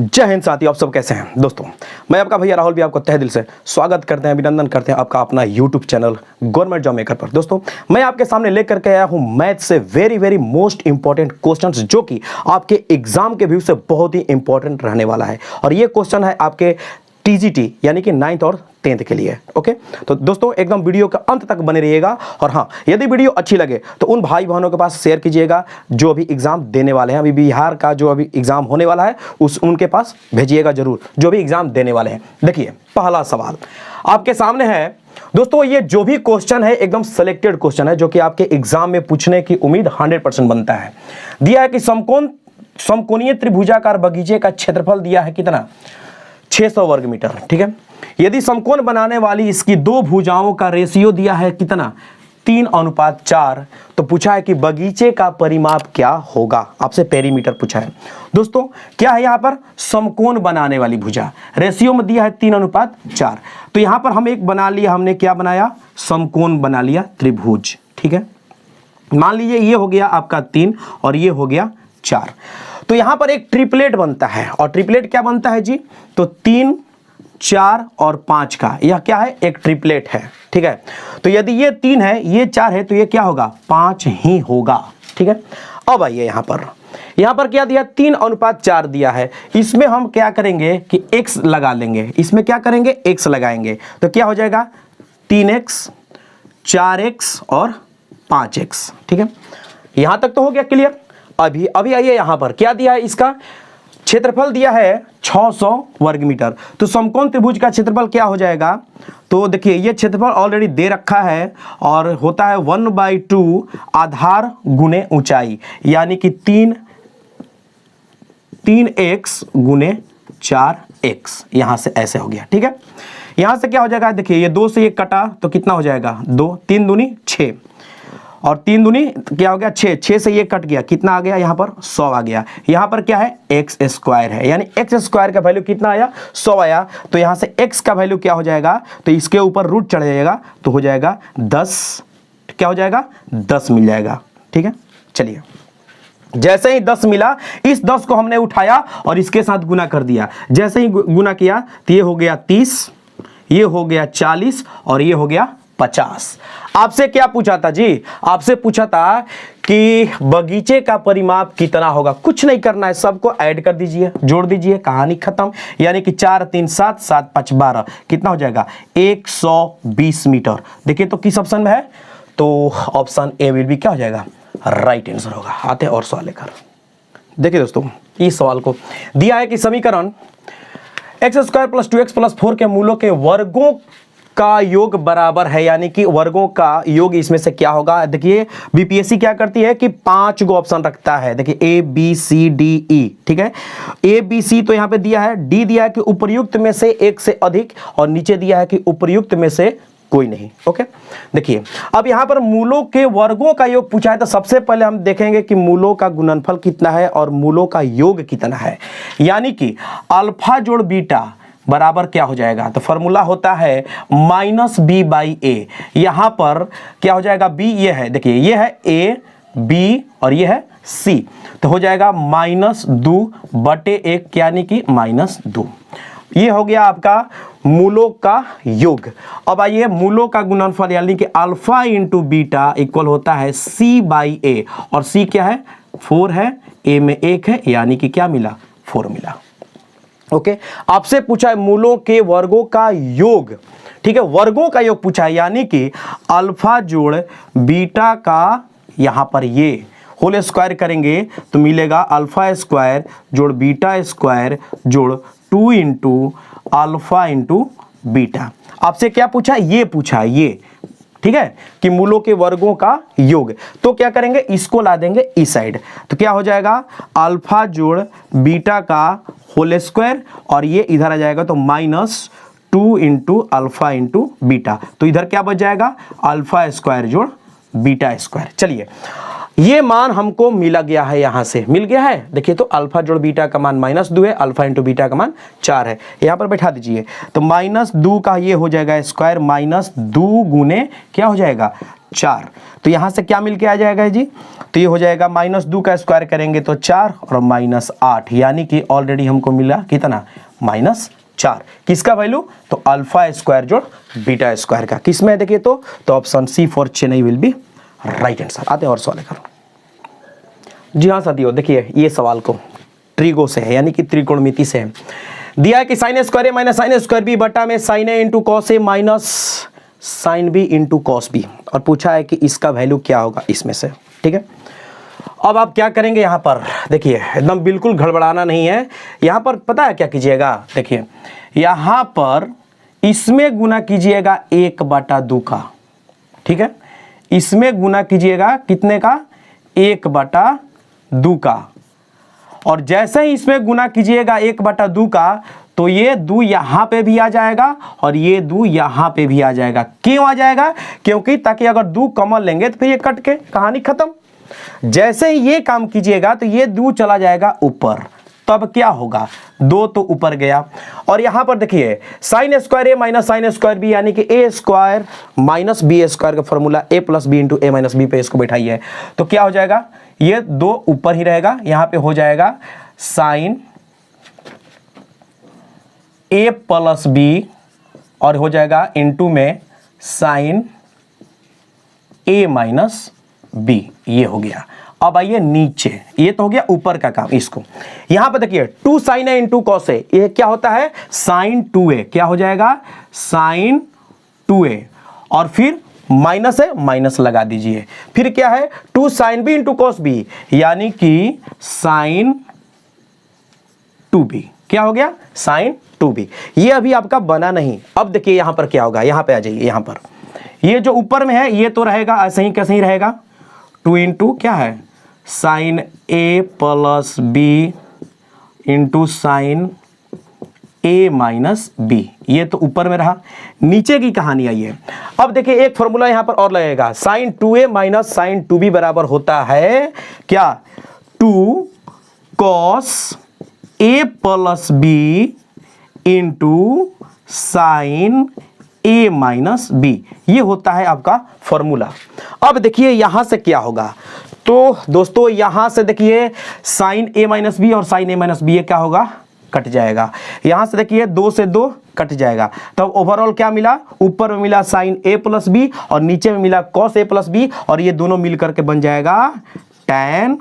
जय हिंद साथियों, आप सब कैसे हैं दोस्तों। मैं आपका भैया राहुल भी आपको तहे दिल से स्वागत करते हैं, अभिनंदन करते हैं आपका अपना YouTube channel government job maker पर। दोस्तों मैं आपके सामने लेकर के आया हूं मैथ से वेरी मोस्ट इंपॉर्टेंट क्वेश्चंस, जो कि आपके एग्जाम के व्यू से बहुत ही इंपॉर्टेंट रहने वाला है। और ये क्वेश्चन है आपके टीजीटी यानी कि 9th और 10th के लिए। ओके, तो दोस्तों एकदम वीडियो का अंत तक बने रहिएगा। और हाँ, यदि वीडियो अच्छी लगे तो उन भाई बहनों के पास शेयर कीजिएगा जो अभी एग्जाम देने वाले हैं। अभी बिहार का जो अभी एग्जाम होने वाला है उनके पास भेजिएगा जरूर, जो भी एग्जाम देने वाले हैं। देखिए पहला सवाल आपके सामने है दोस्तों। ये जो भी क्वेश्चन है एकदम सिलेक्टेड क्वेश्चन है, जो कि आपके एग्जाम में पूछने की उम्मीद 100% बनता है। दिया है कि समकोणीय त्रिभुजाकार बगीचे का क्षेत्रफल दिया है कितना, 600 वर्ग मीटर। ठीक है, यदि समकोण बनाने वाली इसकी दो भुजाओं का रेशियो दिया है कितना, 3:4, तो पूछा है कि बगीचे का परिमाप क्या होगा। आपसे पेरीमीटर पूछा है दोस्तों। क्या है यहां पर, समकोण बनाने वाली भुजा, रेशियो में दिया है 3:4। तो यहां पर हम एक बना लिया, हमने क्या बनाया, समकोण बना लिया, त्रिभुज। ठीक है, मान लीजिए ये हो गया आपका 3 और ये हो गया 4। तो यहां पर एक ट्रिपलेट बनता है। और ट्रिपलेट क्या बनता है जी, तो 3, 4 और 5 का यह क्या है, एक ट्रिपलेट है। ठीक है, तो यदि ये 3 है, ये 4 है, तो ये क्या होगा, 5 ही होगा। ठीक है, अब आइए यहां पर क्या दिया, 3:4 दिया है। इसमें हम क्या करेंगे कि x लगा लेंगे। इसमें क्या करेंगे, x लगाएंगे, तो क्या हो जाएगा 3x, 4x और 5x। ठीक है, यहां तक तो हो गया क्लियर। अभी आइए यहां पर क्या दिया है, इसका क्षेत्रफल दिया है 600 वर्ग मीटर। तो समकोण त्रिभुज का क्षेत्रफल क्या हो जाएगा, तो देखिए ये क्षेत्रफल ऑलरेडी दे रखा है और होता है 1/2 आधार गुने ऊंचाई, यानी कि 3x गुने 4x। यहां से ऐसे हो गया। ठीक है, यहां से क्या हो जाएगा, देखिए ये 2 से ये कटा तो कितना हो जाएगा, 2, 3 दूनी 6 और 3 दूनी क्या हो गया 6, 6 से ये कट गया, कितना आ गया यहाँ पर, 100 आ गया। यहाँ पर क्या है, x² है, यानी x² का वैल्यू कितना आया, 100 आया। तो यहाँ से x का वैल्यू क्या हो जाएगा, तो इसके ऊपर रूट चढ़ जाएगा, तो हो जाएगा 10। क्या हो जाएगा, 10 मिल जाएगा। ठीक है, चलिए जैसे ही 10 मिला, इस 10 को हमने उठाया और इसके साथ गुना कर दिया। जैसे ही गुना किया तो ये हो गया 30, ये हो गया 40 और ये हो गया 50। आपसे क्या पूछा था जी, आपसे पूछा था कि बगीचे का परिमाप कितना होगा। कुछ नहीं करना है, सबको ऐड कर दीजिए, जोड़ दीजिए, कहानी खत्म। यानी कि 4 3 7 7 5 12 कितना हो जाएगा, 120 मीटर। देखिए तो किस ऑप्शन में है, तो ऑप्शन ए विल बी क्या हो जाएगा, राइट आंसर होगा। आते हैं और सवाल लेकर। देखिए दोस्तों, इस सवाल को दिया है कि समीकरण x² + 2x + 4 के मूलों के वर्गों का योग बराबर है, यानी कि वर्गों का योग इसमें से क्या होगा। देखिए बीपीएससी क्या करती है कि 5 गो ऑप्शन रखता है। देखिए A B C D E। ठीक है, A B C तो यहां पे दिया है, D दिया है कि उपर्युक्त में से एक से अधिक, और नीचे दिया है कि उपर्युक्त में से कोई नहीं। ओके, देखिए अब यहां पर मूलों के वर्गों का योग पूछा है, तो सबसे पहले हम देखेंगे कि मूलों का गुणनफल कितना है और मूलों का योग कितना है। यानी कि अल्फा जोड़ बीटा बराबर क्या हो जाएगा, तो फॉर्मूला होता है -b/a। यहां पर क्या हो जाएगा, b ये है, देखिए ये है a b और ये है c, तो हो जाएगा -2/1 यानी कि -2। ये हो गया आपका मूलों का योग। अब आइए मूलों का गुणनफल, यानी कि अल्फा इंटू बीटा इक्वल होता है c/a, और c क्या है, 4 है, a में 1 है, यानी कि क्या मिला, 4 मिला। ओके, आपसे पूछा है मूलों के वर्गों का योग। ठीक है, वर्गों का योग पूछा है, यानी कि अल्फा जोड़ बीटा का यहां पर ये होल स्क्वायर करेंगे तो मिलेगा α² जोड़ β² जोड़ 2 इंटू अल्फा इंटू बीटा। आपसे क्या पूछा, ये पूछा है ये। ठीक है, कि मूलों के वर्गों का योग। तो क्या करेंगे, इसको ला देंगे इस साइड, तो क्या हो जाएगा, अल्फा जोड़ बीटा का होल स्क्वायर, और ये इधर आ जाएगा तो -2 इंटू अल्फा इंटू बीटा। तो इधर क्या बच जाएगा, α² जोड़ β²। चलिए ये मान हमको मिला गया है, यहां से मिल गया है। देखिए तो अल्फा जोड़ बीटा का मान -2 है, अल्फा इंटू बीटा का मान 4 है। यहां पर बैठा दीजिए, तो -2 का ये हो जाएगा स्क्वायर, -2 गुने क्या हो जाएगा 4। तो यहाँ से क्या मिल के आ जाएगा जी, तो ये हो जाएगा -2 का स्क्वायर करेंगे तो 4 और -8, यानी कि ऑलरेडी हमको मिला कितना, -4। किसका वैल्यू, तो अल्फा स्क्वायर जोड़ बीटा स्क्वायर का। किस में देखिए तो option C for Chennai will be right answer. आते हैं और सवाल लेकर। जी हाँ साथियों, देखिए ये सवाल को ट्रिगो से है, यानी कि त्रिकोणमिति से है। दिया है कि साइन स्क्वायर ए माइनस साइन स्क्वायर बी बटा में sine a into cos a minus sine B into cos b, और पूछा है कि इसका वैल्यू क्या होगा इसमें से। ठीक है, अब आप क्या करेंगे यहाँ पर, देखिए एकदम बिल्कुल गड़बड़ाना नहीं है। यहाँ पर पता है क्या कीजिएगा, देखिए यहाँ पर इसमें गुना कीजिएगा 1/2 का। ठीक है, इसमें गुना कीजिएगा कितने का, 1/2 का, और जैसे ही इसमें गुना कीजिएगा 1/2 का, तो ये 2 यहाँ पे भी आ जाएगा और ये 2 यहाँ पे भी आ जाएगा। क्यों आ जाएगा, क्योंकि ताकि अगर 2 कॉमन लेंगे तो फिर ये कट के कहानी खत्म। जैसे ही ये काम कीजिएगा तो ये 2 चला जाएगा ऊपर, तब क्या होगा, 2 तो ऊपर गया। और यहां पर देखिए साइन स्क्वायर ए माइनस साइन स्क्वायर बी, यानी कि A square minus B square का formula a plus B into A minus B पे इसको बैठाइए, तो क्या हो जाएगा, ये 2 ऊपर ही रहेगा, यहां पे हो जाएगा साइन a प्लस बी और हो जाएगा इंटू में साइन a माइनस बी, ये हो गया। अब आइए नीचे, ये तो हो गया ऊपर का काम। इसको यहां पर देखिए 2 साइन ए इंटू कॉस ए, ये क्या होता है, साइन 2a, क्या हो जाएगा, साइन 2a, और फिर माइनस है, माइनस लगा दीजिए। फिर क्या है, 2 sine B into cos B, यानी कि साइन 2b, क्या हो गया, साइन 2b। ये अभी आपका बना नहीं। अब देखिए यहां पर क्या होगा, यहां पे आ जाइए, यहां पर ये जो ऊपर में है ये तो रहेगा ऐसे ही, कैसे ही रहेगा, 2 इंटू क्या है, साइन ए प्लस बी इंटू साइन ए माइनस बी, ये तो ऊपर में रहा। नीचे की कहानी आई है। अब देखिए एक फॉर्मूला यहां पर और लगेगा, sign 2a minus sign 2b बराबर होता है क्या, 2 cos A plus B into sine a minus B, ये होता है आपका फॉर्मूला। अब देखिए यहां से क्या होगा, तो दोस्तों यहां से देखिए साइन a माइनस बी और साइन a माइनस बी, ये क्या होगा, कट जाएगा। यहां से देखिए 2 से 2 कट जाएगा, तब ओवरऑल क्या मिला, ऊपर में मिला साइन a प्लस बी और नीचे में मिला कॉस a प्लस बी, और ये दोनों मिलकर के बन जाएगा tan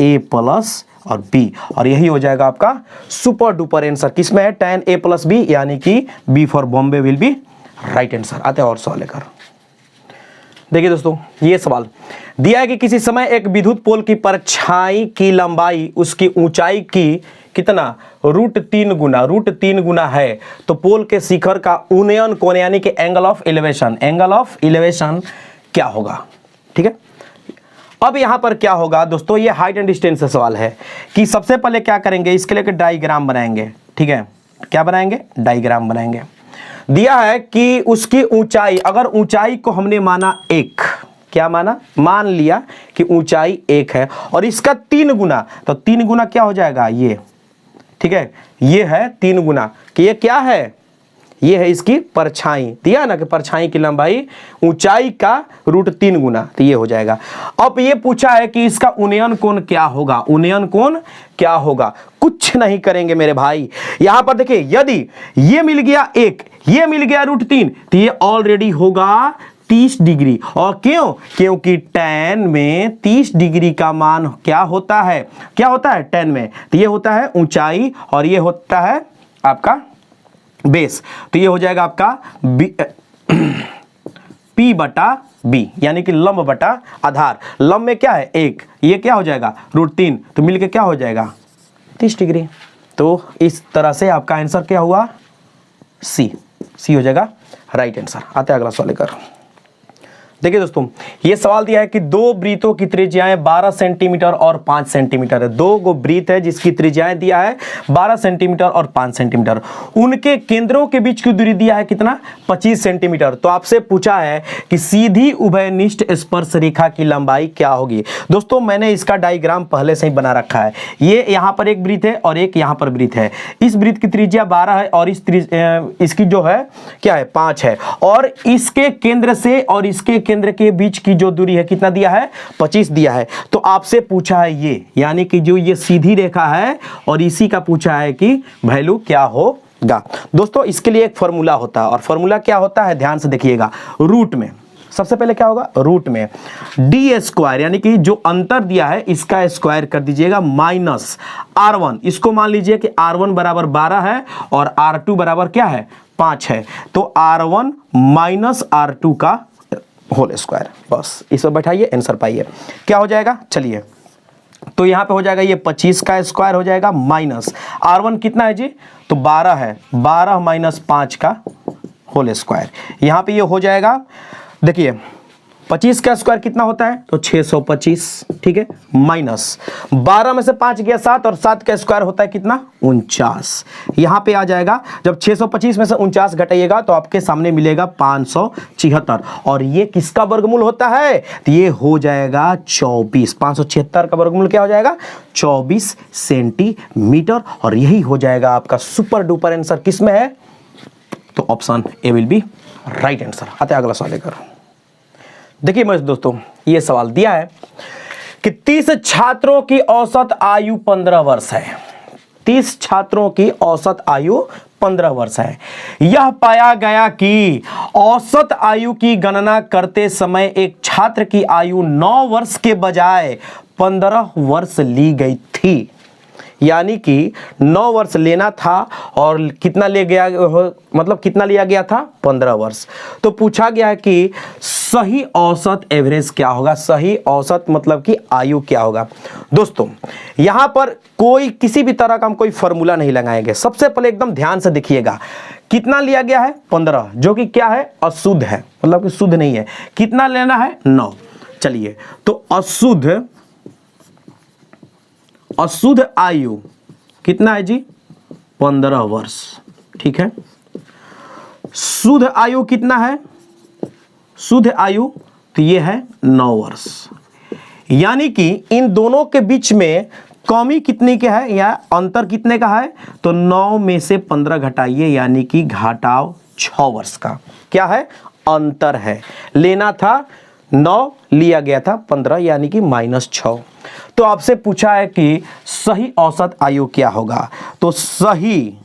a प्लस और b, और यही हो जाएगा आपका सुपर डुपर आंसर। किसमें है, tan a प्लस बी, यानी कि b for Bombay will be right answer. आते हैं और सवाल लेकर। देखिए दोस्तों ये सवाल दिया है कि किसी समय एक विद्युत पोल की परछाई की लंबाई उसकी ऊंचाई की कितना, √3 गुना है, तो पोल के शिखर का उन्नयन कोण यानी कि एंगल ऑफ एलिवेशन क्या होगा। ठीक है, अब यहां पर क्या होगा दोस्तों, ये हाइट एंड डिस्टेंस से सवाल है कि सबसे पहले क्या करेंगे, इसके लिए डायग्राम बनाएंगे। ठीक है, क्या बनाएंगे, डायग्राम बनाएंगे। दिया है कि उसकी ऊंचाई, अगर ऊंचाई को हमने माना 1, क्या माना, मान लिया कि ऊंचाई 1 है और इसका 3 गुना, तो 3 गुना क्या हो जाएगा, ये। ठीक है, ये है 3 गुना, कि ये क्या है, ये है इसकी परछाई। दिया ना कि परछाई की लंबाई ऊंचाई का √3 गुना, तो ये हो जाएगा। अब ये पूछा है कि इसका उन्नयन कोण क्या होगा, उन्नयन कोण क्या होगा। कुछ नहीं करेंगे मेरे भाई, यहां पर देखिए यदि ये मिल गया 1, ये मिल गया √3, तो ये ऑलरेडी होगा 30 डिग्री। और क्यों, क्योंकि tan में 30 डिग्री का मान क्या होता है, क्या होता है tan में, तो ये होता है ऊंचाई और ये होता है आपका बेस, तो ये हो जाएगा आपका P बटा B, यानी कि लंब बटा आधार। लंब में क्या है 1, ये क्या हो जाएगा √3, तो मिलके क्या हो जाएगा 30 डिग्री। तो इस तरह से आपका आंसर क्या हुआ, सी हो जाएगा राइट आंसर। आते हैं अगला सवाल लेकर। देखिए दोस्तों ये सवाल दिया है कि 2 वृत्तों की त्रिज्याएं 12 सेंटीमीटर और 5 सेंटीमीटर है। 2 गो वृत्त है जिसकी त्रिज्याएं दिया है 12 सेंटीमीटर और 5 सेंटीमीटर। उनके केंद्रों के बीच की दूरी दिया है कितना, 25 सेंटीमीटर। तो आपसे पूछा है कि सीधी उभयनिष्ठ स्पर्श रेखा की लंबाई क्या होगी। दोस्तों मैंने इसका डायग्राम पहले से ही बना रखा है। ये यहाँ पर एक वृत्त है और एक यहाँ पर वृत्त है। इस वृत्त की त्रिज्या 12 है और इसकी जो है क्या है 5 है, और इसके केंद्र से और इसके केंद्र के बीच की जो दूरी है कितना दिया है 25 दिया है। तो आपसे पूछा है ये, यानी कि जो ये सीधी रेखा है और इसी का पूछा है कि वैल्यू क्या होगा। दोस्तों इसके लिए एक फॉर्मूला होता है, और फॉर्मूला क्या होता है ध्यान से देखिएगा। रूट में सबसे पहले क्या होगा, रूट में डी स्क्वायर यानी कि जो अंतर दिया है इसका स्क्वायर कर दीजिएगा माइनस R1। इसको मान लीजिए कि R1 बराबर 12 है और R2 बराबर क्या है 5 है, तो R1 माइनस R2 का होल स्क्वायर। बस इस पर बैठाइए, आंसर पाइए क्या हो जाएगा। चलिए तो यहां पे हो जाएगा ये 25 का स्क्वायर हो जाएगा माइनस R1 कितना है जी, तो 12 है, 12 माइनस 5 का होल स्क्वायर। यहां पे ये हो जाएगा, देखिए 25 का स्क्वायर कितना होता है, तो 625, ठीक है, माइनस 12 में से 5 गया 7 और 7 का स्क्वायर होता है कितना 49। यहां पे आ जाएगा, जब 625 में से 49 घटाइएगा तो आपके सामने मिलेगा 576, और ये किसका वर्गमूल होता है, तो ये हो जाएगा 24। 576 का वर्गमूल क्या हो जाएगा 24 सेंटीमीटर, और यही हो जाएगा आपका सुपर डुपर आंसर। किस में है, तो option A will be right answer. आते अगला सवाल लेकर। देखिए मेरे दोस्तों ये सवाल दिया है कि 30 छात्रों की औसत आयु 15 वर्ष है। 30 छात्रों की औसत आयु 15 वर्ष है। यह पाया गया कि औसत आयु की गणना करते समय एक छात्र की आयु 9 वर्ष के बजाय 15 वर्ष ली गई थी, यानी कि 9 वर्ष लेना था और कितना ले गया, मतलब कितना लिया गया था 15 वर्ष। तो पूछा गया है कि सही औसत एवरेज क्या होगा, सही औसत मतलब कि आयु क्या होगा। दोस्तों यहां पर कोई किसी भी तरह का हम कोई फॉर्मूला नहीं लगाएंगे। सबसे पहले एकदम ध्यान से देखिएगा, कितना लिया गया है 15, जो कि क्या है अशुद्ध है, मतलब कि शुद्ध नहीं है। कितना लेना है 9। चलिए तो अशुद्ध आयु कितना है जी 15 वर्ष, ठीक है। शुद्ध आयु कितना है, शुद्ध आयु तो ये है 9 वर्ष, यानी कि इन दोनों के बीच में कमी कितनी के है या अंतर कितने का है, तो 9 में से 15 घटाइए, यानी कि घटाव 6 वर्ष का क्या है अंतर है। लेना था 9, लिया गया था 15, यानी कि -6। तो आपसे पूछा है कि सही औसत आयु क्या होगा, तो सही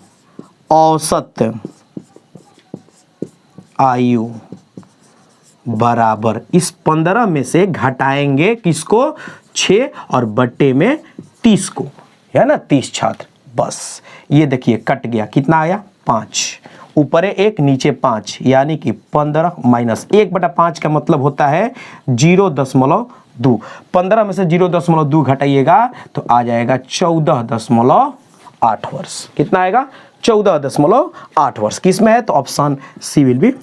औसत आयु बराबर इस 15 में से घटाएंगे किसको 6 और बट्टे में 30 को, है ना 30 छात्र। बस ये देखिए कट गया, कितना आया 5, ऊपर 1 नीचे 5, यानी कि 15 माइनस 1/5 का मतलब होता है 0.2। 15 में से 0.2 घटाइएगा तो आ जाएगा 14.8 वर्ष। कितना आएगा 14.8 वर्ष। किस में है, तो option C will be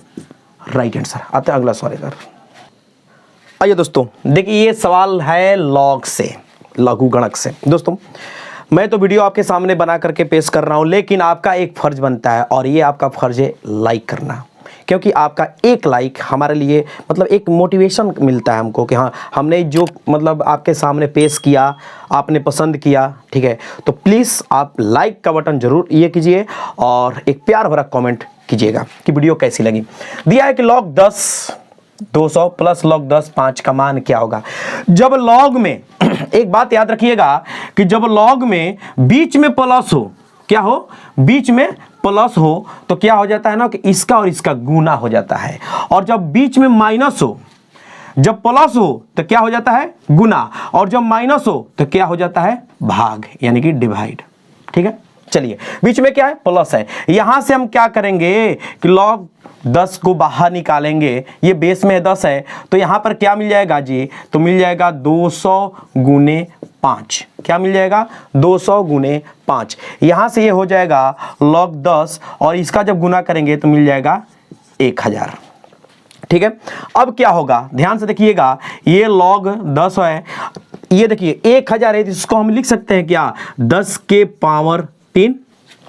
right answer. आते हैं अगला सवाल इधर। आइए दोस्तों देखिए ये सवाल है लॉग से, लघुगणक से। दोस्तों मैं तो वीडियो आपके सामने बना करके पेश कर रहा हूं, लेकिन आपका एक फर्ज बनता है, और ये आपका फर्ज है लाइक करना, क्योंकि आपका एक लाइक हमारे लिए मतलब एक मोटिवेशन मिलता है हमको कि हाँ हमने जो मतलब आपके सामने पेश किया आपने पसंद किया, ठीक है। तो प्लीज़ आप लाइक का बटन जरूर ये कीजिए और एक प्यार भरा कमेंट कीजिएगा कि वीडियो कैसी लगी। दिया है कि log 10 200 प्लस log 10 5 का मान क्या होगा। जब लॉग में एक बात याद रखिएगा कि जब लॉग में बीच में प्लस हो, क्या हो बीच में प्लस हो, तो क्या हो जाता है ना कि इसका और इसका गुना हो जाता है, और जब बीच में माइनस हो, जब प्लस हो तो क्या हो जाता है गुना, और जब माइनस हो तो क्या हो जाता है भाग, यानी कि डिवाइड, ठीक है। चलिए बीच में क्या है प्लस है, यहां से हम क्या करेंगे कि log 10 को बाहर निकालेंगे, ये बेस में 10 है तो यहां पर क्या मिल जाएगा जी, तो मिल जाएगा 200 गुने 5। क्या मिल जाएगा 200 गुने 5। यहां से ये हो जाएगा log 10 और इसका जब गुना करेंगे तो मिल जाएगा 1000, ठीक है। अब क्या होगा ध्यान से देखिएगा, ये log 10 है, ये देखिए 1000 है, इसको हम लिख सकते हैं क्या 10 के पावर 3।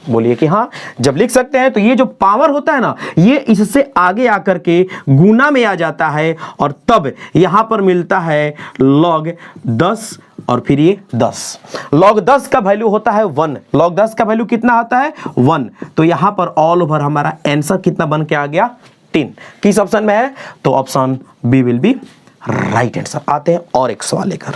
बोलिए कि हाँ, जब लिख सकते हैं तो ये जो पावर होता है ना ये इससे आगे आकर के गुना में आ जाता है, और तब यहां पर मिलता है log 10 और फिर ये 10। log 10 का वैल्यू होता है 1, log 10 का वैल्यू कितना होता है 1, तो यहां पर ऑल ओवर हमारा आंसर कितना बन के आ गया 3। किस ऑप्शन में है? तो option B will be right answer. आते हैं और एक सवाल लेकर।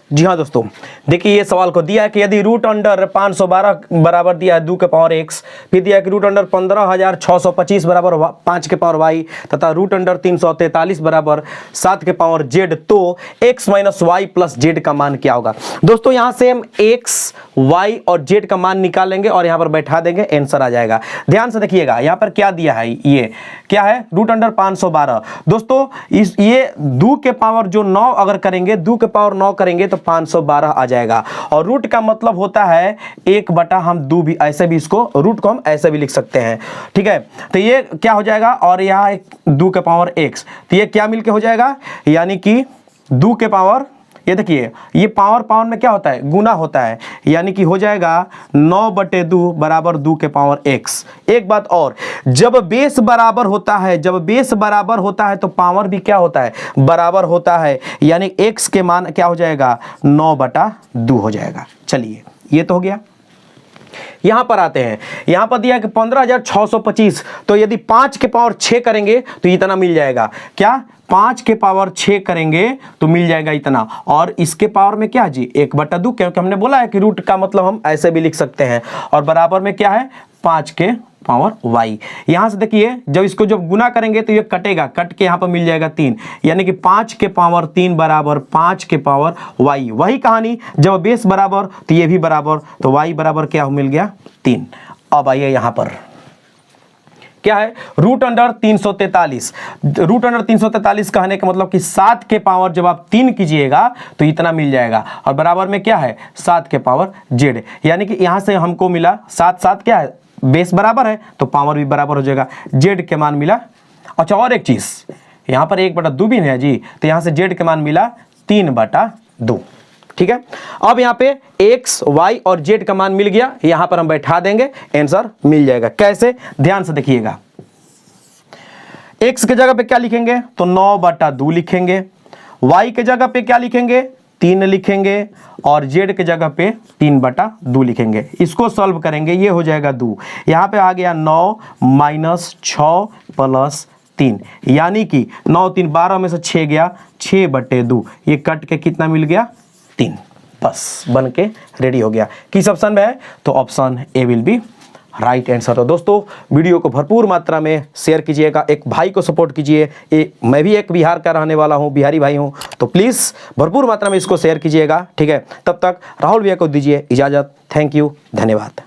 जी हाँ दोस्तों, देखिए ये सवाल को दिया है कि यदि रूट अंडर 512 बराबर दिया है 2 के पावर x, फिर दिया है कि रूट अंडर 15,625 बराबर 5 के पावर y तथा रूट अंडर 343 बराबर 7 के पावर z, तो x minus Y plus Z का मान क्या होगा? दोस्तों यहाँ से हम x, y और z का मान निकालेंगे और यहाँ पर बैठा देंगे, आंसर आ जाएगा। ध्यान से देखिएगा यहाँ पर क्या दिया है, ये क्या है? Root under 512। दोस्तों ये 2 के पावर जो 9 अगर करेंगे, 2 के पावर 9 करेंगे तो 512 आ जाएगा। और रूट का मतलब होता है 1 बटा हम 2, भी ऐसे भी इसको रूट को हम ऐसे भी लिख सकते हैं, ठीक है। तो ये क्या हो जाएगा, और यहाँ 2 के पावर x, तो ये क्या मिलके हो जाएगा, यानी कि 2 के पावर, ये देखिए ये पावर में क्या होता है? गुना होता है, यानी कि हो जाएगा 9/2 बराबर 2 के पावर x। एक बात और, जब बेस बराबर होता है, जब बेस बराबर होता है तो पावर भी क्या होता है? बराबर होता है, यानी x के मान क्या हो जाएगा? 9/2 हो जाएगा। चलिए ये तो हो गया। यहां पर आते हैं, यहां पर दिया कि 15,625, तो यदि 5 के पावर 6 करेंगे तो इतना मिल जाएगा। क्या? 5 के पावर 6 करेंगे तो मिल जाएगा इतना, और इसके पावर में क्या जी? 1/2, क्योंकि हमने बोला है कि रूट का मतलब हम ऐसे भी लिख सकते हैं, और बराबर में क्या है? 5 के पावर y। यहां से देखिए जब इसको जब गुना करेंगे तो ये कटेगा, कट के यहां पर मिल जाएगा 3, यानी कि 5 के पावर 3 बराबर 5 के पावर y। वही कहानी, जब बेस बराबर तो ये भी बराबर, तो y बराबर क्या मिल गया? 3। अब आइए यहां पर क्या है? Root under 343। रूट अंडर 343 कहने का मतलब कि 7 के पावर जब आप 3 कीजिएगा तो इतना मिल जाएगा, और बराबर में क्या है? 7 के पावर z, यानी कि यहां से हमको मिला 7 क्या है? बेस बराबर है तो पावर भी बराबर हो जाएगा, z के मान मिला। अच्छा और एक चीज, यहां पर 1/2 भी नहीं है जी, तो यहां से z के मान मिला 3/2, ठीक है। अब यहाँ पे x, y और z का मान मिल गया, यहां पर हम बैठा देंगे, आंसर मिल जाएगा। कैसे? ध्यान से देखिएगा, x के जगह पे क्या लिखेंगे? तो 9/2 लिखेंगे, y के जगह पे क्या लिखेंगे? 3 लिखेंगे, और z के जगह पे 3/2 लिखेंगे। इसको सॉल्व करेंगे, ये हो जाएगा 2, यहाँ पे आ गया 9 - 6 + 3, यानी कि 9 3 12 में से 6 गया, 6/2, ये कट के कितना मिल गया? 3। बस बन के रेडी हो गया। किस ऑप्शन में है? तो option A will be right answer. तो दोस्तों वीडियो को भरपूर मात्रा में शेयर कीजिएगा, एक भाई को सपोर्ट कीजिए। मैं भी एक बिहार का रहने वाला हूं, बिहारी भाई हूं, तो प्लीज़ भरपूर मात्रा में इसको शेयर कीजिएगा, ठीक है। तब तक राहुल भैया को दीजिए इजाज़त। थैंक यू, धन्यवाद।